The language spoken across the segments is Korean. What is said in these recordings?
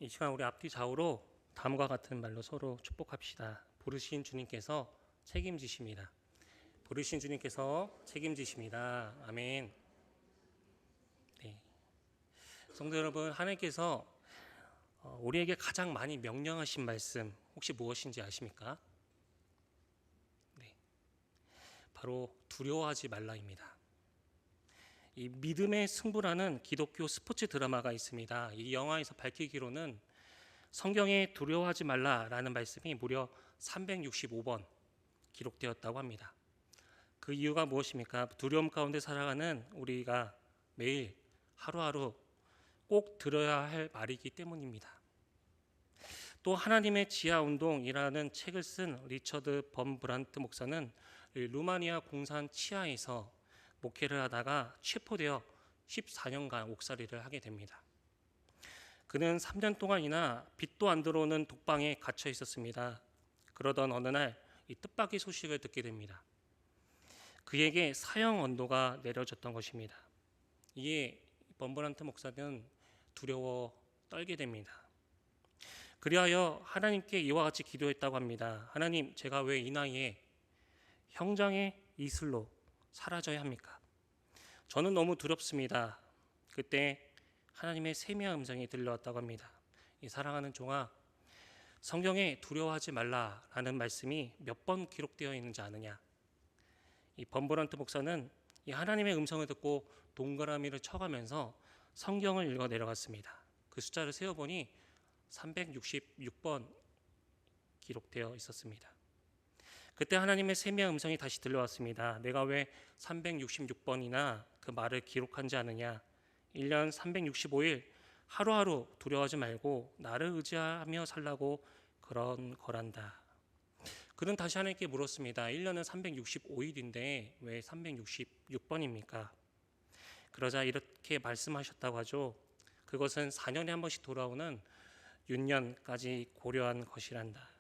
이 시간 우리 앞뒤 좌우로 다음과 같은 말로 서로 축복합시다. 부르신 주님께서 책임지십니다. 부르신 주님께서 책임지십니다. 아멘. 네. 성도 여러분, 하나님께서 우리에게 가장 많이 명령하신 말씀 혹시 무엇인지 아십니까? 네. 바로 두려워하지 말라입니다. 이 믿음의 승부라는 기독교 스포츠 드라마가 있습니다. 이 영화에서 밝히기로는 성경에 두려워하지 말라라는 말씀이 무려 365번 기록되었다고 합니다. 그 이유가 무엇입니까? 두려움 가운데 살아가는 우리가 매일 하루하루 꼭 들어야 할 말이기 때문입니다. 또 하나님의 지하운동이라는 책을 쓴 리처드 범 브란트 목사는 루마니아 공산 치하에서 목회를 하다가 체포되어 14년간 옥살이를 하게 됩니다. 그는 3년 동안이나 빛도 안 들어오는 독방에 갇혀 있었습니다. 그러던 어느 날 이 뜻밖의 소식을 듣게 됩니다. 그에게 사형 언도가 내려졌던 것입니다. 이에 범브란트 목사는 두려워 떨게 됩니다. 그리하여 하나님께 이와 같이 기도했다고 합니다. 하나님, 제가 왜 이 나이에 형장의 이슬로 사라져야 합니까? 저는 너무 두렵습니다. 그때 하나님의 세미한 음성이 들려왔다고 합니다. 이 사랑하는 종아, 성경에 두려워하지 말라라는 말씀이 몇 번 기록되어 있는지 아느냐? 이 범브란트 목사는 이 하나님의 음성을 듣고 동그라미를 쳐가면서 성경을 읽어 내려갔습니다. 그 숫자를 세어보니 366번 기록되어 있었습니다. 그때 하나님의 세미한 음성이 다시 들려왔습니다. 내가 왜 366번이나 그 말을 기록한지 아느냐? 1년 365일 하루하루 두려워하지 말고 나를 의지하며 살라고 그런 거란다. 그는 다시 하나님께 물었습니다. 1년은 365일인데 왜 366번입니까? 그러자 이렇게 말씀하셨다고 하죠. 그것은 4년에 한 번씩 돌아오는 윤년까지 고려한 것이란다.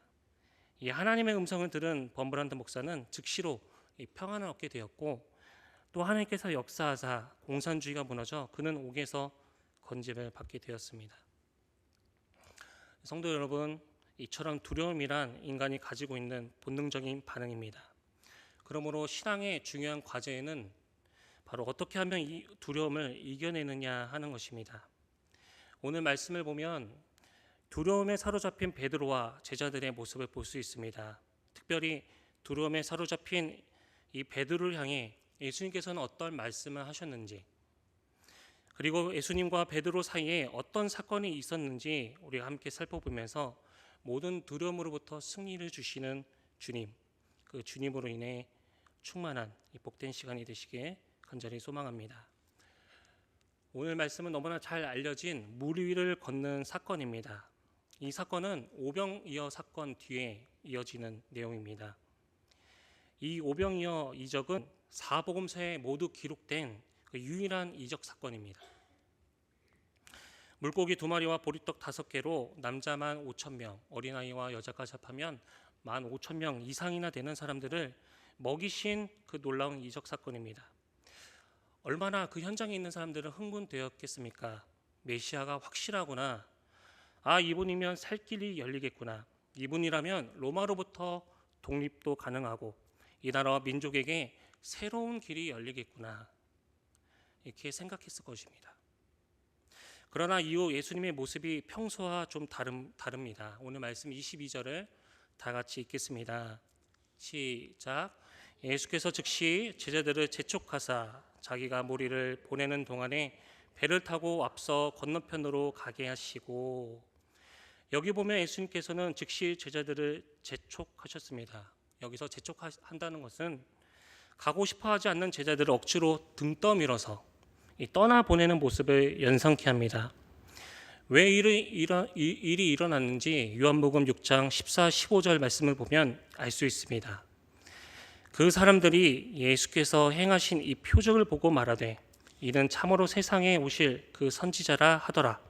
이 하나님의 음성을 들은 범브란트 목사는 즉시로 평안을 얻게 되었고, 또 하나님께서 역사하사 공산주의가 무너져 그는 옥에서 건짐을 받게 되었습니다. 성도 여러분, 이처럼 두려움이란 인간이 가지고 있는 본능적인 반응입니다. 그러므로 신앙의 중요한 과제는 바로 어떻게 하면 이 두려움을 이겨내느냐 하는 것입니다. 오늘 말씀을 보면 두려움에 사로잡힌 베드로와 제자들의 모습을 볼 수 있습니다. 특별히 두려움에 사로잡힌 이 베드로를 향해 예수님께서는 어떤 말씀을 하셨는지, 그리고 예수님과 베드로 사이에 어떤 사건이 있었는지 우리가 함께 살펴보면서 모든 두려움으로부터 승리를 주시는 주님, 그 주님으로 인해 충만한 이 복된 시간이 되시길 간절히 소망합니다. 오늘 말씀은 너무나 잘 알려진 물 위를 걷는 사건입니다. 이 사건은 오병이어 사건 뒤에 이어지는 내용입니다. 이 오병이어 이적은 사복음서에 모두 기록된 그 유일한 이적 사건입니다. 물고기 2마리와 보리떡 5개로 남자만 5,000명, 어린아이와 여자까지 합하면 15,000명 이상이나 되는 사람들을 먹이신 그 놀라운 이적 사건입니다. 얼마나 그 현장에 있는 사람들은 흥분되었겠습니까? 메시아가 확실하구나. 이분이면 살 길이 열리겠구나. 이분이라면 로마로부터 독립도 가능하고 이 나라와 민족에게 새로운 길이 열리겠구나. 이렇게 생각했을 것입니다. 그러나 이후 예수님의 모습이 평소와 좀 다릅니다. 오늘 말씀 22절을 다 같이 읽겠습니다. 시작. 예수께서 즉시 제자들을 재촉하사 자기가 무리를 보내는 동안에 배를 타고 앞서 건너편으로 가게 하시고, 여기 보면 예수님께서는 즉시 제자들을 재촉하셨습니다. 여기서 재촉한다는 것은 가고 싶어하지 않는 제자들을 억지로 등 떠밀어서 떠나보내는 모습을 연상케 합니다. 왜 일이 일어났는지 요한복음 6장 14, 15절 말씀을 보면 알 수 있습니다. 그 사람들이 예수께서 행하신 이 표적을 보고 말하되 이는 참으로 세상에 오실 그 선지자라 하더라.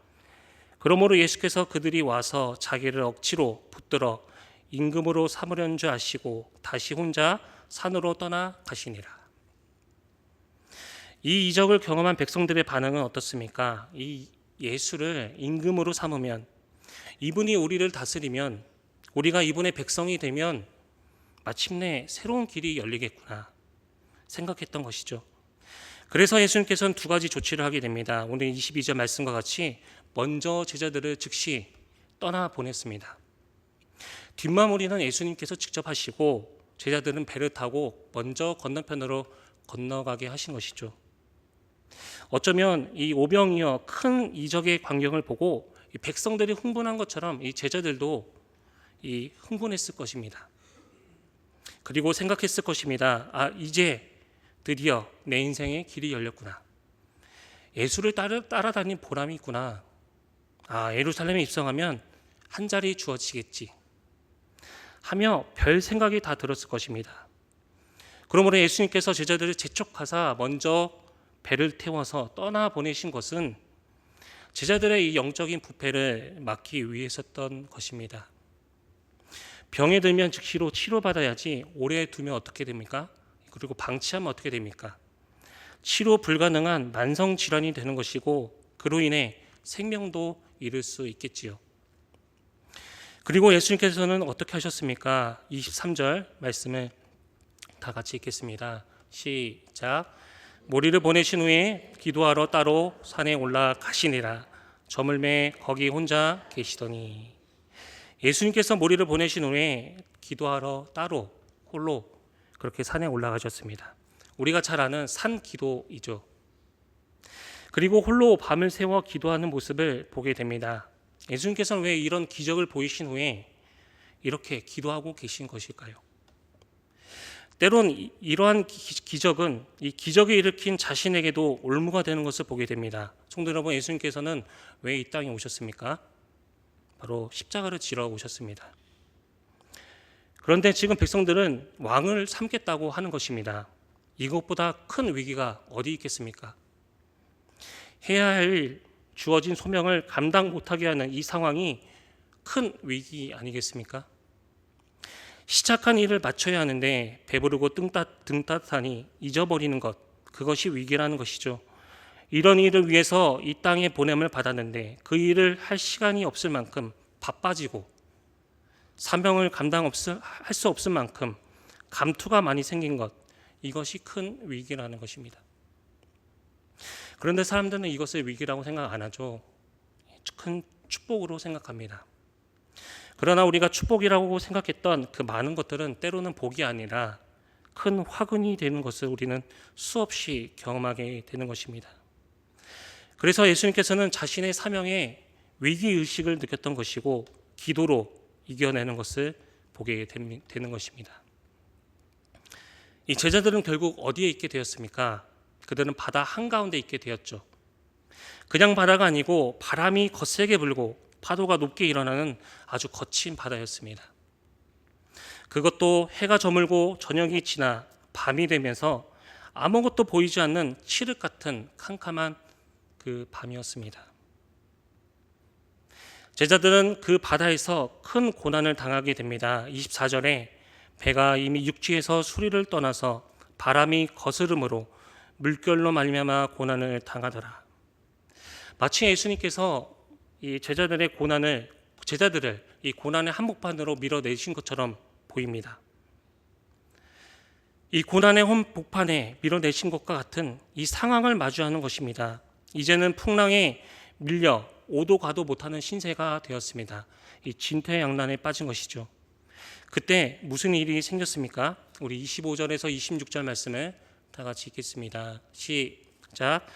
그러므로 예수께서 그들이 와서 자기를 억지로 붙들어 임금으로 삼으려는 줄 아시고 다시 혼자 산으로 떠나 가시니라. 이 이적을 경험한 백성들의 반응은 어떻습니까? 이 예수를 임금으로 삼으면 이분이 우리를 다스리면, 우리가 이분의 백성이 되면 마침내 새로운 길이 열리겠구나 생각했던 것이죠. 그래서 예수님께서는 두 가지 조치를 하게 됩니다. 오늘 22절 말씀과 같이 먼저 제자들을 즉시 떠나 보냈습니다. 뒷마무리는 예수님께서 직접 하시고 제자들은 배를 타고 먼저 건너편으로 건너가게 하신 것이죠. 어쩌면 이 오병이어 큰 이적의 광경을 보고 이 백성들이 흥분한 것처럼 이 제자들도 이 흥분했을 것입니다. 그리고 생각했을 것입니다. 아, 이제 드디어 내 인생의 길이 열렸구나. 예수를 따라다닌 보람이 있구나. 아, 예루살렘에 입성하면 한 자리 주어지겠지 하며 별 생각이 다 들었을 것입니다. 그러므로 예수님께서 제자들을 재촉하사 먼저 배를 태워서 떠나 보내신 것은 제자들의 이 영적인 부패를 막기 위해서였던 것입니다. 병에 들면 즉시로 치료받아야지 오래 두면 어떻게 됩니까? 그리고 방치하면 어떻게 됩니까? 치료 불가능한 만성 질환이 되는 것이고 그로 인해 생명도 잃을 수 있겠지요. 그리고 예수님께서는 어떻게 하셨습니까? 23절 말씀을 다 같이 읽겠습니다. 시작. 무리를 보내신 후에 기도하러 따로 산에 올라가시니라. 저물매 거기 혼자 계시더니. 예수님께서 무리를 보내신 후에 기도하러 따로 홀로 그렇게 산에 올라가셨습니다. 우리가 잘 아는 산 기도이죠. 그리고 홀로 밤을 새워 기도하는 모습을 보게 됩니다. 예수님께서는 왜 이런 기적을 보이신 후에 이렇게 기도하고 계신 것일까요? 때론 이러한 기적은 이 기적을 일으킨 자신에게도 올무가 되는 것을 보게 됩니다. 성도 여러분, 예수님께서는 왜 이 땅에 오셨습니까? 바로 십자가를 지러 오셨습니다. 그런데 지금 백성들은 왕을 삼겠다고 하는 것입니다. 이것보다 큰 위기가 어디 있겠습니까? 해야 할 주어진 소명을 감당 못하게 하는 이 상황이 큰 위기 아니겠습니까? 시작한 일을 마쳐야 하는데 배부르고 등 따뜻하니 잊어버리는 것, 그것이 위기라는 것이죠. 이런 일을 위해서 이 땅에 보냄을 받았는데 그 일을 할 시간이 없을 만큼 바빠지고 사명을 할 수 없을 만큼 감투가 많이 생긴 것, 이것이 큰 위기라는 것입니다. 그런데 사람들은 이것을 위기라고 생각 안 하죠. 큰 축복으로 생각합니다. 그러나 우리가 축복이라고 생각했던 그 많은 것들은 때로는 복이 아니라 큰 화근이 되는 것을 우리는 수없이 경험하게 되는 것입니다. 그래서 예수님께서는 자신의 사명에 위기의식을 느꼈던 것이고 기도로 이겨내는 것을 보게 되는 것입니다. 이 제자들은 결국 어디에 있게 되었습니까? 그들은 바다 한가운데 있게 되었죠. 그냥 바다가 아니고 바람이 거세게 불고 파도가 높게 일어나는 아주 거친 바다였습니다. 그것도 해가 저물고 저녁이 지나 밤이 되면서 아무것도 보이지 않는 칠흑 같은 캄캄한 그 밤이었습니다. 제자들은 그 바다에서 큰 고난을 당하게 됩니다. 24절에 배가 이미 육지에서 수리를 떠나서 바람이 거스름으로 물결로 말미암아 고난을 당하더라. 마치 예수님께서 이 제자들을 이 고난의 한복판으로 밀어내신 것처럼 보입니다. 이 고난의 한복판에 밀어내신 것과 같은 이 상황을 마주하는 것입니다. 이제는 풍랑에 밀려 오도 가도 못하는 신세가 되었습니다. 이 진퇴양난에 빠진 것이죠. 그때 무슨 일이 생겼습니까? 우리 25절에서 26절 말씀을 다 같이 읽겠습니다. 시작.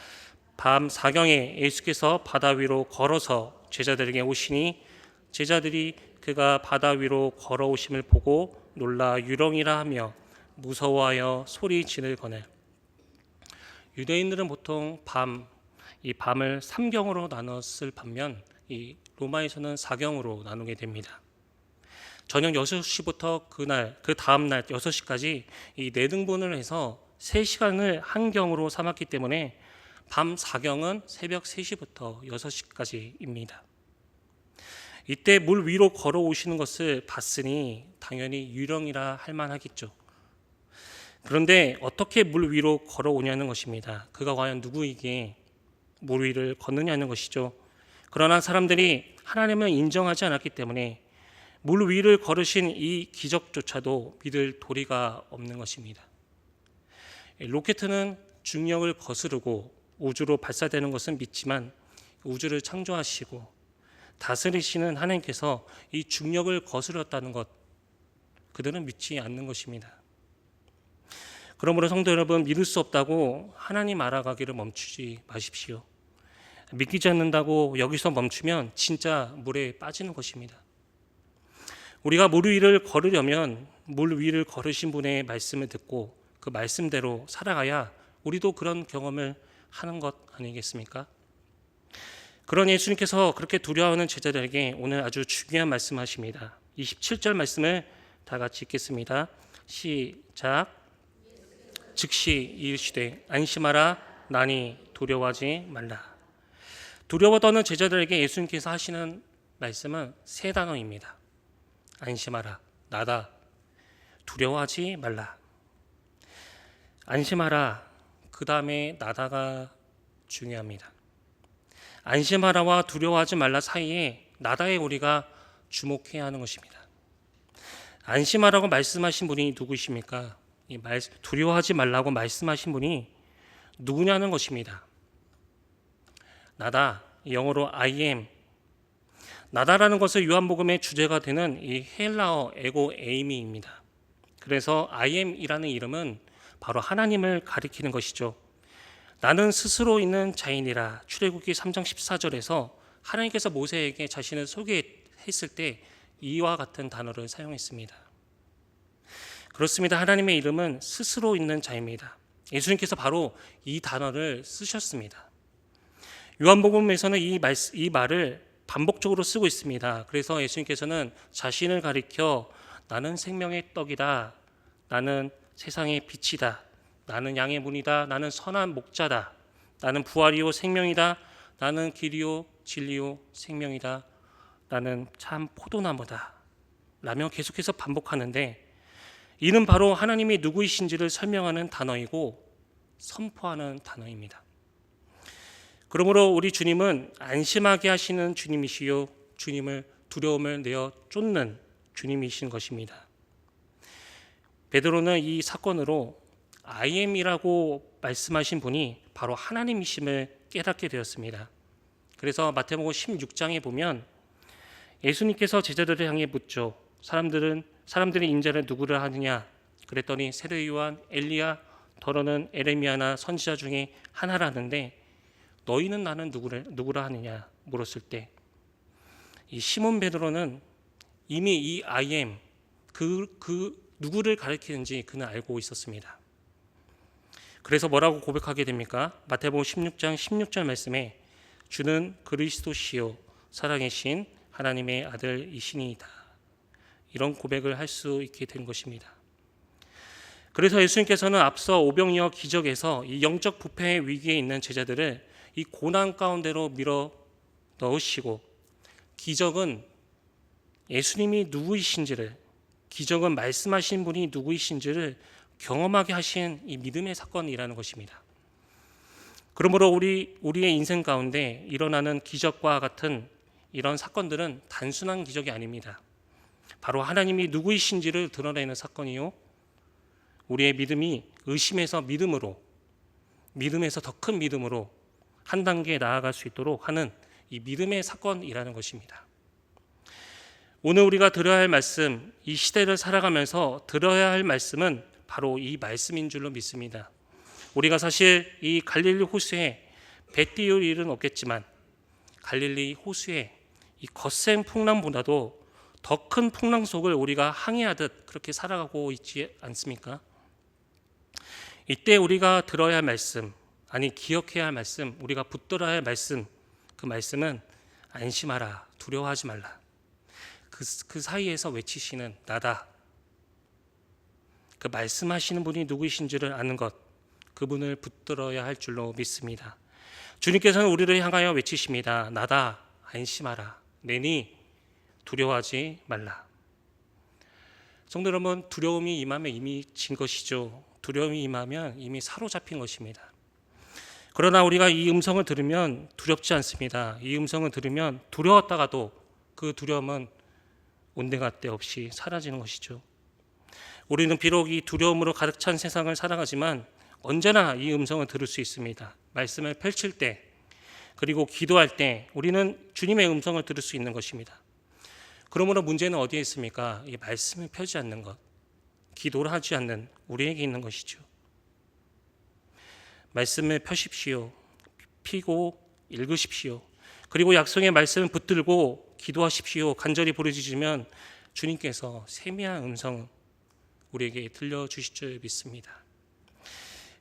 밤 사경에 예수께서 바다 위로 걸어서 제자들에게 오시니 제자들이 그가 바다 위로 걸어오심을 보고 놀라 유령이라 하며 무서워하여 소리 지르거늘. 유대인들은 보통 이 밤을 3경으로 나눴을 반면 이 로마에서는 4경으로 나누게 됩니다. 저녁 6시부터 그 다음 날 6시까지 이 4등분을 해서 3시간을 한 경으로 삼았기 때문에 밤 4경은 새벽 3시부터 6시까지입니다. 이때 물 위로 걸어오시는 것을 봤으니 당연히 유령이라 할 만하겠죠. 그런데 어떻게 물 위로 걸어오냐는 것입니다. 그가 과연 누구에게 물 위를 걷느냐는 것이죠. 그러나 사람들이 하나님을 인정하지 않았기 때문에 물 위를 걸으신 이 기적조차도 믿을 도리가 없는 것입니다. 로켓은 중력을 거스르고 우주로 발사되는 것은 믿지만 우주를 창조하시고 다스리시는 하나님께서 이 중력을 거스렸다는 것, 그들은 믿지 않는 것입니다. 그러므로 성도 여러분, 믿을 수 없다고 하나님 알아가기를 멈추지 마십시오. 믿기지 않는다고 여기서 멈추면 진짜 물에 빠지는 것입니다. 우리가 물 위를 걸으려면 물 위를 걸으신 분의 말씀을 듣고 그 말씀대로 살아가야 우리도 그런 경험을 하는 것 아니겠습니까? 그런 예수님께서 그렇게 두려워하는 제자들에게 오늘 아주 중요한 말씀하십니다. 27절 말씀을 다 같이 읽겠습니다. 시작. 즉시 이르시되 안심하라, 나니 두려워하지 말라. 두려워 떠는 제자들에게 예수님께서 하시는 말씀은 세 단어입니다. 안심하라, 나다, 두려워하지 말라. 안심하라, 그 다음에 나다가 중요합니다. 안심하라와 두려워하지 말라 사이에 나다에 우리가 주목해야 하는 것입니다. 안심하라고 말씀하신 분이 누구십니까? 두려워하지 말라고 말씀하신 분이 누구냐는 것입니다. 나다, 영어로 I am. 나다라는 것은 요한복음의 주제가 되는 이 헬라어 에고 에이미입니다. 그래서 I am이라는 이름은 바로 하나님을 가리키는 것이죠. 나는 스스로 있는 자인이라. 출애굽기 3장 14절에서 하나님께서 모세에게 자신을 소개했을 때 이와 같은 단어를 사용했습니다. 그렇습니다. 하나님의 이름은 스스로 있는 자입니다. 예수님께서 바로 이 단어를 쓰셨습니다. 요한복음에서는 이 말을 반복적으로 쓰고 있습니다. 그래서 예수님께서는 자신을 가리켜 나는 생명의 떡이다, 나는 세상의 빛이다, 나는 양의 문이다, 나는 선한 목자다, 나는 부활이요 생명이다, 나는 길이요 진리요 생명이다, 나는 참 포도나무다 라며 계속해서 반복하는데, 이는 바로 하나님이 누구이신지를 설명하는 단어이고 선포하는 단어입니다. 그러므로 우리 주님은 안심하게 하시는 주님이시요, 주님을 두려움을 내어 쫓는 주님이신 것입니다. 베드로는 이 사건으로 I am이라고 말씀하신 분이 바로 하나님이심을 깨닫게 되었습니다. 그래서 마태복음 16장에 보면 예수님께서 제자들을 향해 묻죠. 사람들이 인자를 누구를 하느냐? 그랬더니 세례 요한, 엘리야, 더러는 에레미야나 선지자 중에 하나라는데 너희는 나는 누구라 하느냐 물었을 때 이 시몬 베드로는 이미 이 I am 그 누구를 가리키는지 그는 알고 있었습니다. 그래서 뭐라고 고백하게 됩니까? 마태복음 16장 16절 말씀에 주는 그리스도시요 살아계신 하나님의 아들이시니이다. 이런 고백을 할 수 있게 된 것입니다. 그래서 예수님께서는 앞서 오병이어 기적에서 이 영적 부패의 위기에 있는 제자들을 이 고난 가운데로 밀어 넣으시고, 기적은 예수님이 누구이신지를, 기적은 말씀하신 분이 누구이신지를 경험하게 하신 이 믿음의 사건이라는 것입니다. 그러므로 우리의 인생 가운데 일어나는 기적과 같은 이런 사건들은 단순한 기적이 아닙니다. 바로 하나님이 누구이신지를 드러내는 사건이요, 우리의 믿음이 의심에서 믿음으로, 믿음에서 더 큰 믿음으로 한 단계 나아갈 수 있도록 하는 이 믿음의 사건이라는 것입니다. 오늘 우리가 들어야 할 말씀, 이 시대를 살아가면서 들어야 할 말씀은 바로 이 말씀인 줄로 믿습니다. 우리가 사실 이 갈릴리 호수에 배 띄울 일은 없겠지만 갈릴리 호수에 이 거센 풍랑보다도 더 큰 풍랑 속을 우리가 항해하듯 그렇게 살아가고 있지 않습니까? 이때 우리가 들어야 할 말씀, 아니 기억해야 할 말씀, 우리가 붙들어야 할 말씀, 그 말씀은 안심하라, 두려워하지 말라. 그 사이에서 외치시는 나다. 그 말씀하시는 분이 누구이신지를 아는 것, 그분을 붙들어야 할 줄로 믿습니다. 주님께서는 우리를 향하여 외치십니다. 나다, 안심하라, 내니 두려워하지 말라. 성도 여러분, 두려움이 임하면 이미 진 것이죠. 두려움이 임하면 이미 사로잡힌 것입니다. 그러나 우리가 이 음성을 들으면 두렵지 않습니다. 이 음성을 들으면 두려웠다가도 그 두려움은 온데간데 없이 사라지는 것이죠. 우리는 비록 이 두려움으로 가득 찬 세상을 살아가지만 언제나 이 음성을 들을 수 있습니다. 말씀을 펼칠 때, 그리고 기도할 때 우리는 주님의 음성을 들을 수 있는 것입니다. 그러므로 문제는 어디에 있습니까? 이 말씀을 펴지 않는 것, 기도를 하지 않는 우리에게 있는 것이죠. 말씀을 펴십시오. 피고 읽으십시오. 그리고 약속의 말씀을 붙들고 기도하십시오. 간절히 부르짖으면 주님께서 세미한 음성 우리에게 들려주실 줄 믿습니다.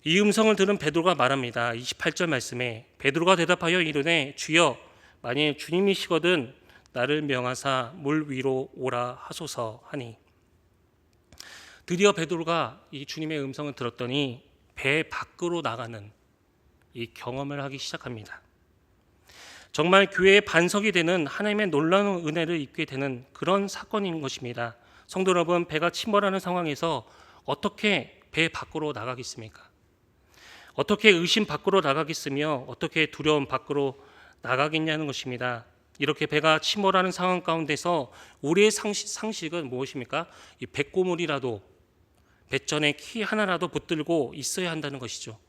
이 음성을 들은 베드로가 말합니다. 28절 말씀에 베드로가 대답하여 이르되 주여 만일 주님이시거든 나를 명하사 물 위로 오라 하소서 하니, 드디어 베드로가 이 주님의 음성을 들었더니 배 밖으로 나가는 이 경험을 하기 시작합니다. 정말 교회의 반석이 되는 하나님의 놀라운 은혜를 입게 되는 그런 사건인 것입니다. 성도 여러분, 배가 침몰하는 상황에서 어떻게 배 밖으로 나가겠습니까? 어떻게 의심 밖으로 나가겠으며 어떻게 두려움 밖으로 나가겠냐는 것입니다. 이렇게 배가 침몰하는 상황 가운데서 우리의 상식은 무엇입니까? 이 백고물이라도, 배전에 키 하나라도 붙들고 있어야 한다는 것이죠.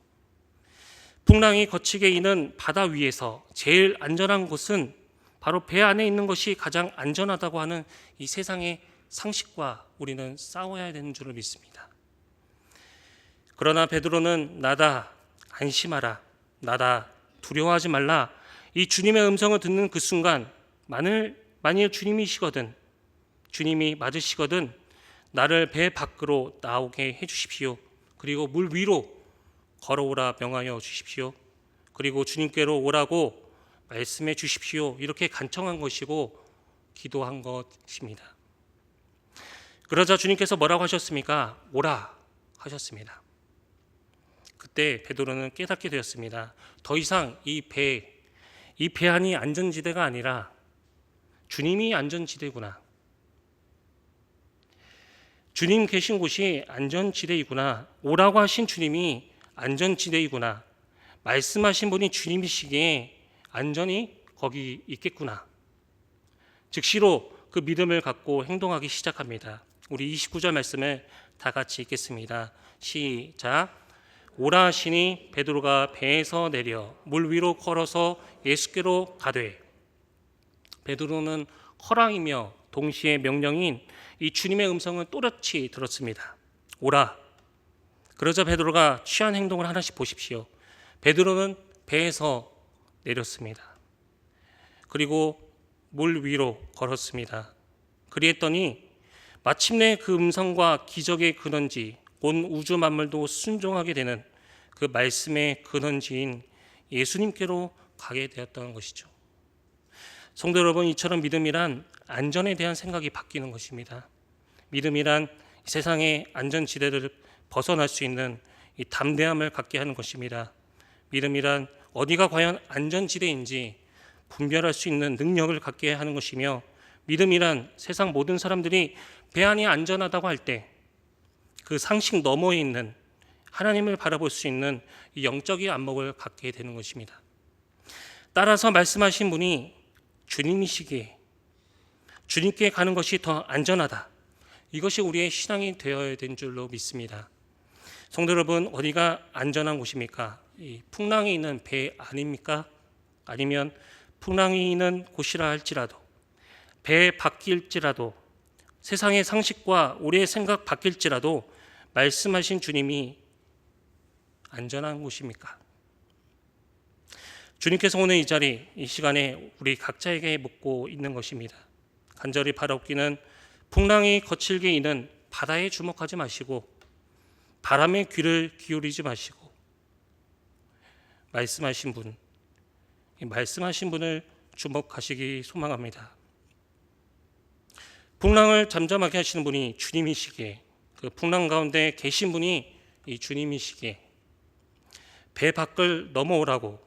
풍랑이 거치게 이는 바다 위에서 제일 안전한 곳은 바로 배 안에 있는 것이 가장 안전하다고 하는 이 세상의 상식과 우리는 싸워야 되는 줄을 믿습니다. 그러나 베드로는 나다, 안심하라, 나다, 두려워하지 말라, 이 주님의 음성을 듣는 그 순간 만일 주님이시거든, 주님이 맞으시거든 나를 배 밖으로 나오게 해주십시오. 그리고 물 위로 걸어오라 명하여 주십시오. 그리고 주님께로 오라고 말씀해 주십시오. 이렇게 간청한 것이고 기도한 것입니다. 그러자 주님께서 뭐라고 하셨습니까? 오라 하셨습니다. 그때 베드로는 깨닫게 되었습니다. 더 이상 이 배 안이 안전지대가 아니라 주님이 안전지대구나. 주님 계신 곳이 안전지대이구나. 오라고 하신 주님이 안전지대이구나. 말씀하신 분이 주님이시기에 안전이 거기 있겠구나. 즉시로 그 믿음을 갖고 행동하기 시작합니다. 우리 29절 말씀을 다 같이 읽겠습니다. 시작. 오라 하시니 베드로가 배에서 내려 물 위로 걸어서 예수께로 가되, 베드로는 허락이며 동시에 명령인 이 주님의 음성을 또렷이 들었습니다. 오라. 그러자 베드로가 취한 행동을 하나씩 보십시오. 베드로는 배에서 내렸습니다. 그리고 물 위로 걸었습니다. 그리했더니 마침내 그 음성과 기적의 근원지, 온 우주 만물도 순종하게 되는 그 말씀의 근원지인 예수님께로 가게 되었던 것이죠. 성도 여러분, 이처럼 믿음이란 안전에 대한 생각이 바뀌는 것입니다. 믿음이란 세상의 안전지대를 벗어날 수 있는 이 담대함을 갖게 하는 것입니다. 믿음이란 어디가 과연 안전지대인지 분별할 수 있는 능력을 갖게 하는 것이며, 믿음이란 세상 모든 사람들이 배 안이 안전하다고 할 때 그 상식 너머에 있는 하나님을 바라볼 수 있는 이 영적인 안목을 갖게 되는 것입니다. 따라서 말씀하신 분이 주님이시기에 주님께 가는 것이 더 안전하다. 이것이 우리의 신앙이 되어야 되는 줄로 믿습니다. 성도 여러분, 어디가 안전한 곳입니까? 이 풍랑이 있는 배 아닙니까? 아니면 풍랑이 있는 곳이라 할지라도, 배 바뀔지라도, 세상의 상식과 우리의 생각 바뀔지라도 말씀하신 주님이 안전한 곳입니까? 주님께서 오늘 이 자리, 이 시간에 우리 각자에게 묻고 있는 것입니다. 간절히 바라옵기는 풍랑이 거칠게 이는 바다에 주목하지 마시고 바람에 귀를 기울이지 마시고 말씀하신 분을 주목하시기 소망합니다. 풍랑을 잠잠하게 하시는 분이 주님이시기에, 그 풍랑 가운데 계신 분이 이 주님이시기에, 배 밖을 넘어오라고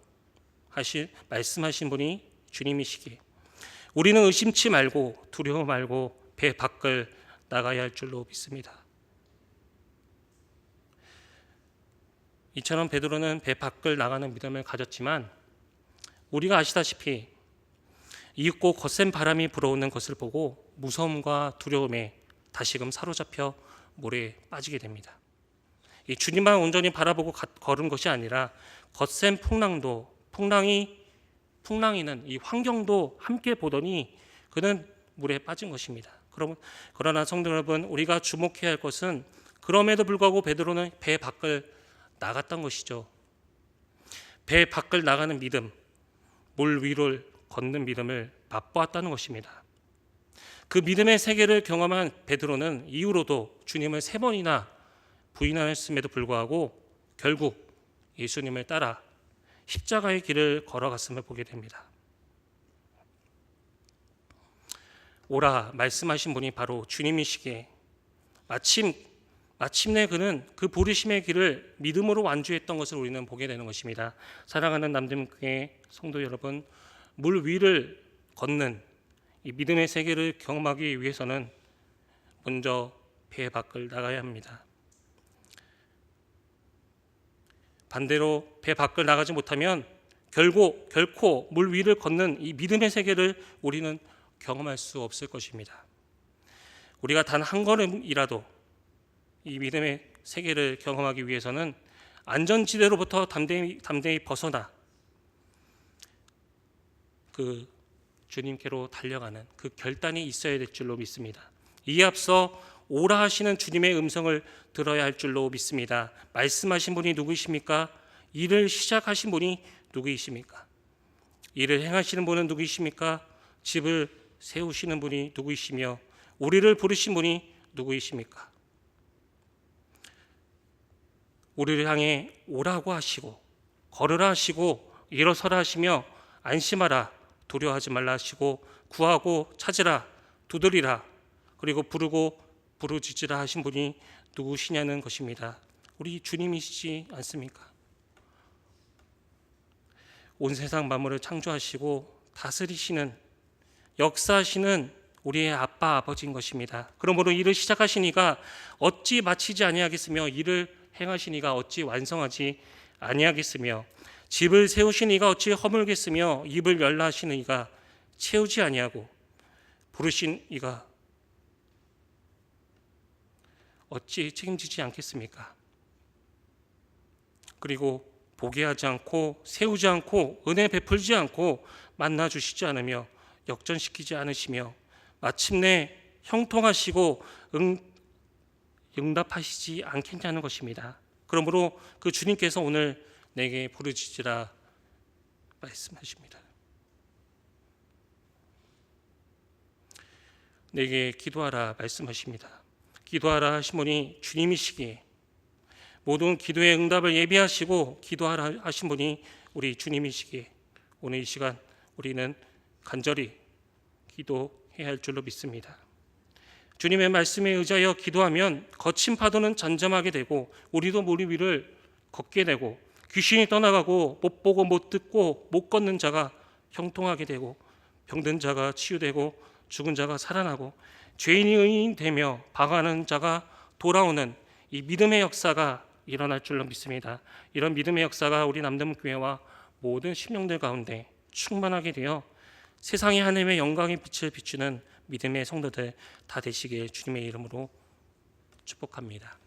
말씀하신 분이 주님이시기에 우리는 의심치 말고 두려워 말고 배 밖을 나가야 할 줄로 믿습니다. 이처럼 베드로는 배 밖을 나가는 믿음을 가졌지만 우리가 아시다시피 이윽고 거센 바람이 불어오는 것을 보고 무서움과 두려움에 다시금 사로잡혀 모래에 빠지게 됩니다. 이 주님만 온전히 바라보고 걸은 것이 아니라 거센 풍랑이는 이 환경도 함께 보더니 그는 물에 빠진 것입니다. 그러나 성도 여러분, 우리가 주목해야 할 것은 그럼에도 불구하고 베드로는 배 밖을 나갔던 것이죠. 배 밖을 나가는 믿음, 물 위를 걷는 믿음을 맛보았다는 것입니다. 그 믿음의 세계를 경험한 베드로는 이후로도 주님을 3번이나 부인하였음에도 불구하고 결국 예수님을 따라 십자가의 길을 걸어갔음을 보게 됩니다. 오라 말씀하신 분이 바로 주님이시기에 마침내 그는 그 부르심의 길을 믿음으로 완주했던 것을 우리는 보게 되는 것입니다. 사랑하는 남들교회 성도 여러분, 물 위를 걷는 이 믿음의 세계를 경험하기 위해서는 먼저 배 밖을 나가야 합니다. 반대로 배 밖을 나가지 못하면 결코 물 위를 걷는 이 믿음의 세계를 우리는 경험할 수 없을 것입니다. 우리가 단 한 걸음이라도 이 믿음의 세계를 경험하기 위해서는 안전지대로부터 담대히 벗어나 그 주님께로 달려가는 그 결단이 있어야 될 줄로 믿습니다. 이에 앞서 오라 하시는 주님의 음성을 들어야 할 줄로 믿습니다. 말씀하신 분이 누구이십니까? 일을 시작하신 분이 누구이십니까? 일을 행하시는 분은 누구이십니까? 집을 세우시는 분이 누구이시며 우리를 부르신 분이 누구이십니까? 우리를 향해 오라고 하시고 걸으라 하시고 일어서라 하시며 안심하라 두려워하지 말라 하시고 구하고 찾으라 두드리라 그리고 부르고 부르짖으라 하신 분이 누구시냐는 것입니다. 우리 주님이시지 않습니까? 온 세상 만물을 창조하시고 다스리시는 역사하시는 우리의 아빠 아버지인 것입니다. 그러므로 일을 시작하신 이가 어찌 마치지 아니하겠으며 일을 행하신 이가 어찌 완성하지 아니하겠으며 집을 세우신 이가 어찌 허물겠으며 입을 열라 하시는 이가 채우지 아니하고 부르신 이가 어찌 책임지지 않겠습니까? 그리고 보게 하지 않고 세우지 않고 은혜 베풀지 않고 만나주시지 않으며 역전시키지 않으시며 마침내 형통하시고 응답하시지 않겠냐는 것입니다. 그러므로 그 주님께서 오늘 내게 부르짖으라 말씀하십니다. 내게 기도하라 말씀하십니다. 기도하라 하시니 주님이시기에 모든 기도의 응답을 예비하시고 기도하라 하신 분이 우리 주님이시기에 오늘 이 시간 우리는 간절히 기도해야 할 줄로 믿습니다. 주님의 말씀에 의지하여 기도하면 거친 파도는 잠잠하게 되고 우리도 물 위를 걷게 되고 귀신이 떠나가고 못 보고 못 듣고 못 걷는 자가 형통하게 되고 병든 자가 치유되고 죽은 자가 살아나고 죄인이 의인 되며 방황하는 자가 돌아오는 이 믿음의 역사가 일어날 줄로 믿습니다. 이런 믿음의 역사가 우리 남담교회와 모든 심령들 가운데 충만하게 되어 세상의 하나님의 영광의 빛을 비추는 믿음의 성도들 다 되시길 주님의 이름으로 축복합니다.